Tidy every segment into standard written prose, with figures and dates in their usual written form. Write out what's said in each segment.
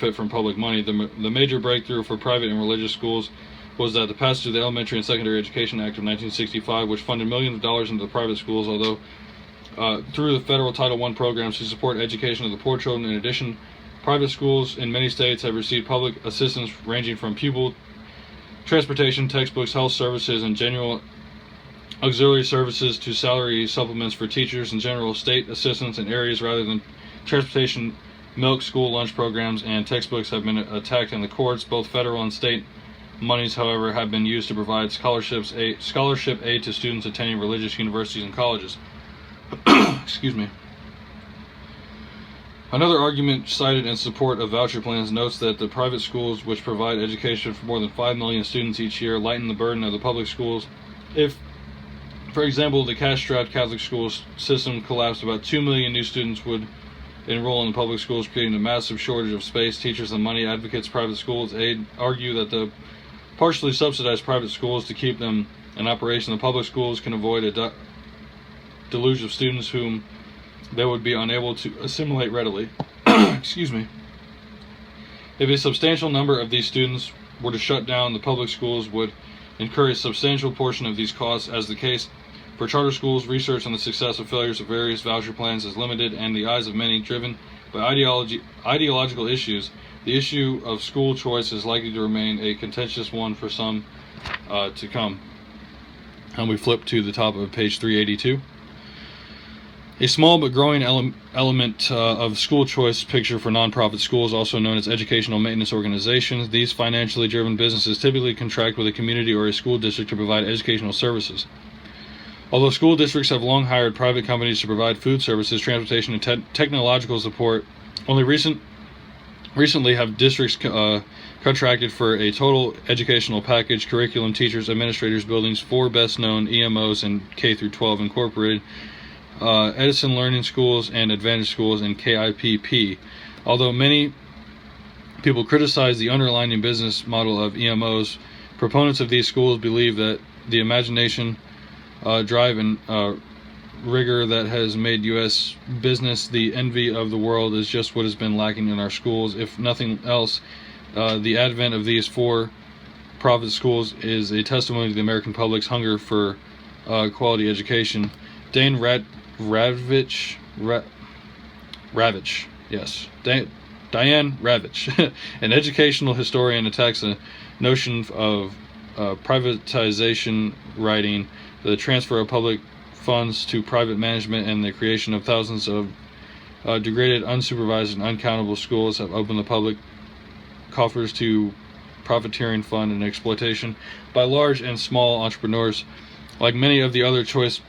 benefit from public money. The major breakthrough for private and religious schools was that the passage of the Elementary and Secondary Education Act of 1965, which funded millions of dollars into the private schools, although through the federal Title I programs to support education of the poor children. In addition, private schools in many states have received public assistance ranging from pupil transportation, textbooks, health services, and general auxiliary services to salary supplements for teachers and general state assistance in areas rather than transportation, milk, school lunch programs, and textbooks have been attacked in the courts. Both federal and state monies, however, have been used to provide scholarship aid to students attending religious universities and colleges. Excuse me. Another argument cited in support of voucher plans notes that the private schools, which provide education for more than 5 million students each year, lighten the burden of the public schools. If, for example, the cash-strapped Catholic school system collapsed, about 2 million new students would enroll in the public schools, creating a massive shortage of space, teachers, and money. Advocates private schools argue that the partially subsidized private schools to keep them in operation. The public schools can avoid a deluge of students whom they would be unable to assimilate readily. Excuse me. If a substantial number of these students were to shut down, the public schools would incur a substantial portion of these costs. As the case for charter schools, research on the success or failures of various voucher plans is limited, and the eyes of many, driven by ideological issues, the issue of school choice is likely to remain a contentious one for some to come. And we flip to the top of page 382. A small but growing element of school choice picture for nonprofit schools, also known as educational maintenance organizations. These financially driven businesses typically contract with a community or a school district to provide educational services. Although school districts have long hired private companies to provide food services, transportation, and technological support, only recently have districts contracted for a total educational package: curriculum, teachers, administrators, buildings, 4 best known EMOs and K-12 Incorporated, Edison Learning Schools and Advantage Schools, and KIPP. Although many people criticize the underlying business model of EMOs, proponents of these schools believe that the imagination, drive, and rigor that has made U.S. business the envy of the world is just what has been lacking in our schools. If nothing else, the advent of these for-profit schools is a testimony to the American public's hunger for quality education. Diane Ravitch, an educational historian, attacks the notion of privatization, writing, the transfer of public funds to private management, and the creation of thousands of degraded, unsupervised, and uncountable schools have opened the public coffers to profiteering, fun, and exploitation by large and small entrepreneurs. Like many of the other choice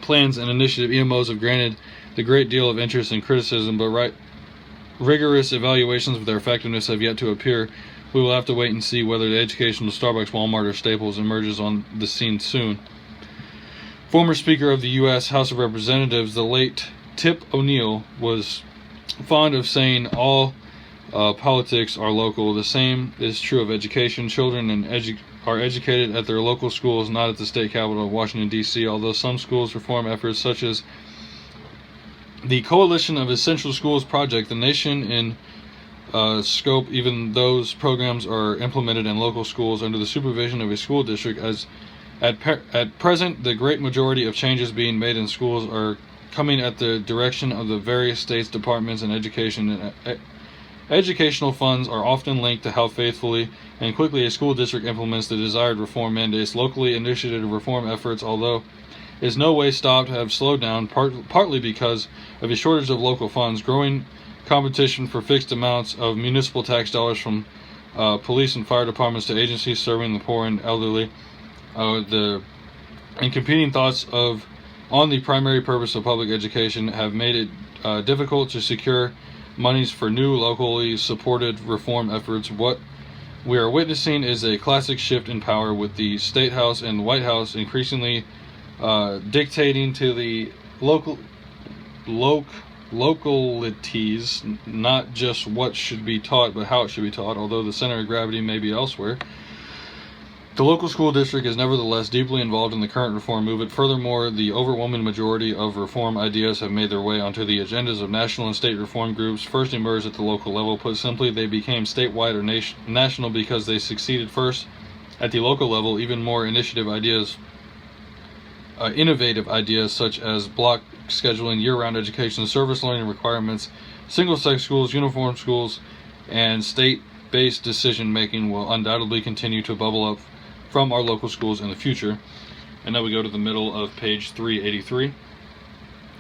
plans and initiative, EMOs have granted the great deal of interest and criticism, but rigorous evaluations of their effectiveness have yet to appear. We will have to wait and see whether the educational Starbucks, Walmart, or Staples emerges on the scene soon. Former Speaker of the U.S. House of Representatives, the late Tip O'Neill, was fond of saying all politics are local. The same is true of education. Children are educated at their local schools, not at the state capital of Washington, D.C., although some schools reform efforts such as the Coalition of Essential Schools Project, the nation in scope, even those programs are implemented in local schools under the supervision of a school district. As at present, the great majority of changes being made in schools are coming at the direction of the various states' departments in education. Educational funds are often linked to how faithfully and quickly a school district implements the desired reform mandates. Locally initiated reform efforts, although is no way stopped, have slowed down, partly because of a shortage of local funds, growing competition for fixed amounts of municipal tax dollars from police and fire departments to agencies serving the poor and elderly, and competing thoughts on the primary purpose of public education have made it difficult to secure monies for new locally supported reform efforts. What we are witnessing is a classic shift in power, with the State House and the White House increasingly dictating to the localities, not just what should be taught, but how it should be taught, although the center of gravity may be elsewhere. The local school district is nevertheless deeply involved in the current reform movement. Furthermore, the overwhelming majority of reform ideas have made their way onto the agendas of national and state reform groups. First emerged at the local level. Put simply, they became statewide or national because they succeeded first at the local level. Even more innovative ideas such as block scheduling, year-round education, service learning requirements, single-sex schools, uniform schools, and state-based decision-making will undoubtedly continue to bubble up from our local schools in the future. And now we go to the middle of page 383.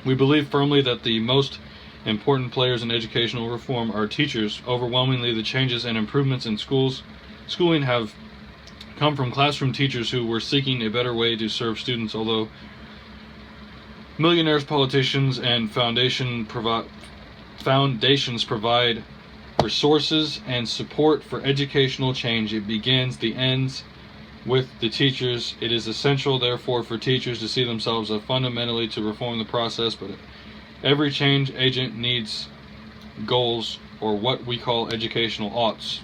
We believe firmly that the most important players in educational reform are teachers. Overwhelmingly, the changes and improvements in schooling have come from classroom teachers who were seeking a better way to serve students. Although millionaires, politicians, and foundations provide resources and support for educational change, it begins the ends with the teachers. It is essential, therefore, for teachers to see themselves as fundamentally to reform the process, but every change agent needs goals, or what we call educational oughts.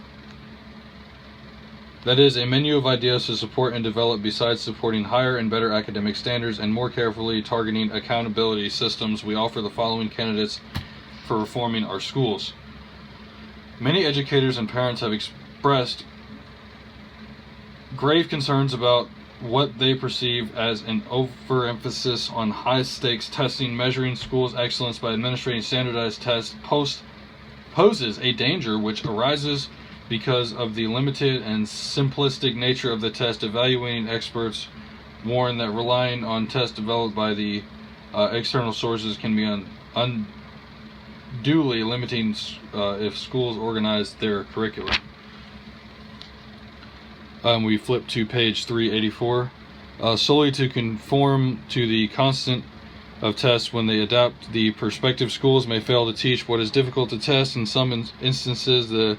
That is, a menu of ideas to support and develop besides supporting higher and better academic standards and more carefully targeting accountability systems. We offer the following candidates for reforming our schools. Many educators and parents have expressed grave concerns about what they perceive as an overemphasis on high-stakes testing. Measuring schools' excellence by administering standardized tests poses a danger which arises because of the limited and simplistic nature of the test. Evaluating experts warn that relying on tests developed by the external sources can be unduly limiting if schools organize their curriculum. We flip to page 384. Solely to conform to the constant of tests when they adapt, the prospective schools may fail to teach what is difficult to test. In some instances, the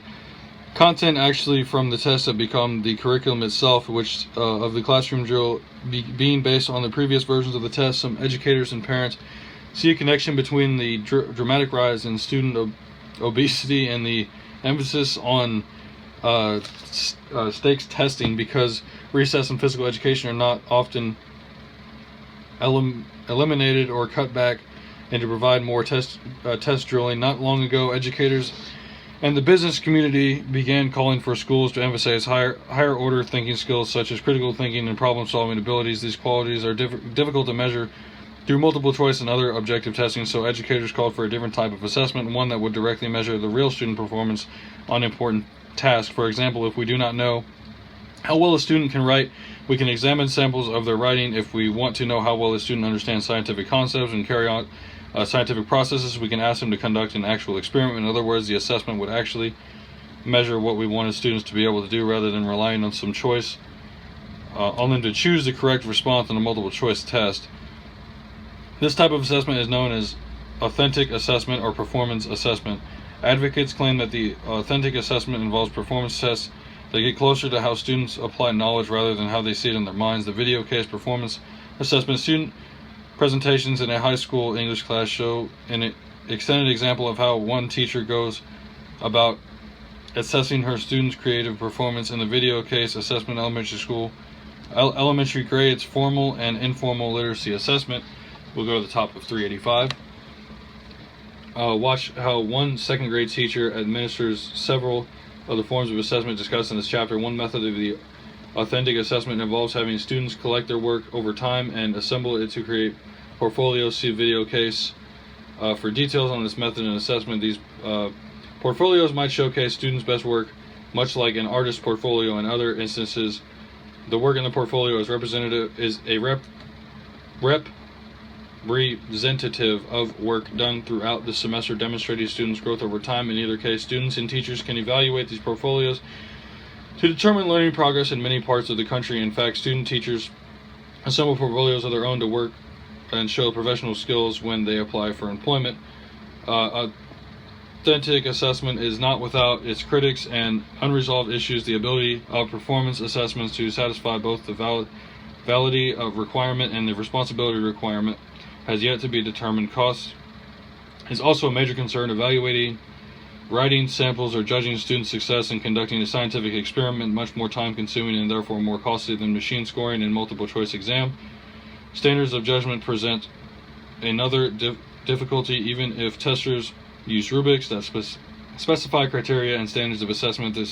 content actually from the tests have become the curriculum itself, which of the classroom drill being based on the previous versions of the test. Some educators and parents see a connection between the dramatic rise in student obesity and the emphasis on stakes testing, because recess and physical education are not often eliminated or cut back, and to provide more test drilling. Not long ago, educators and the business community began calling for schools to emphasize higher order thinking skills such as critical thinking and problem solving abilities. These qualities are difficult to measure through multiple choice and other objective testing, so educators called for a different type of assessment, one that would directly measure the real student performance on important tasks. For example, if we do not know how well a student can write, we can examine samples of their writing. If we want to know how well a student understands scientific concepts and carry out scientific processes, we can ask them to conduct an actual experiment. In other words, the assessment would actually measure what we wanted students to be able to do, rather than relying on some choice on them to choose the correct response on a multiple choice test. This type of assessment is known as authentic assessment or performance assessment. Advocates claim that the authentic assessment involves performance tests that get closer to how students apply knowledge rather than how they see it in their minds. The video case performance assessment student presentations in a high school English class show an extended example of how one teacher goes about assessing her students' creative performance. In the video case assessment, elementary grades, formal and informal literacy assessment. We'll go to the top of 385. Watch how one second grade teacher administers several of the forms of assessment discussed in this chapter. One method of the authentic assessment involves having students collect their work over time and assemble it to create portfolios. See video case for details on this method and assessment. These portfolios might showcase students' best work, much like an artist's portfolio. In other instances, the work in the portfolio is representative of work done throughout the semester, demonstrating students' growth over time. In either case, students and teachers can evaluate these portfolios to determine learning progress in many parts of the country. In fact, teachers assemble portfolios of their own to work and show professional skills when they apply for employment. Authentic assessment is not without its critics and unresolved issues. The ability of performance assessments to satisfy both the validity of requirement and the responsibility requirement has yet to be determined. Cost is also a major concern. Evaluating Writing samples or judging student success in conducting a scientific experiment much more time-consuming and therefore more costly than machine scoring and multiple-choice exam. Standards of judgment present another difficulty even if testers use rubrics that specify criteria and standards of assessment. This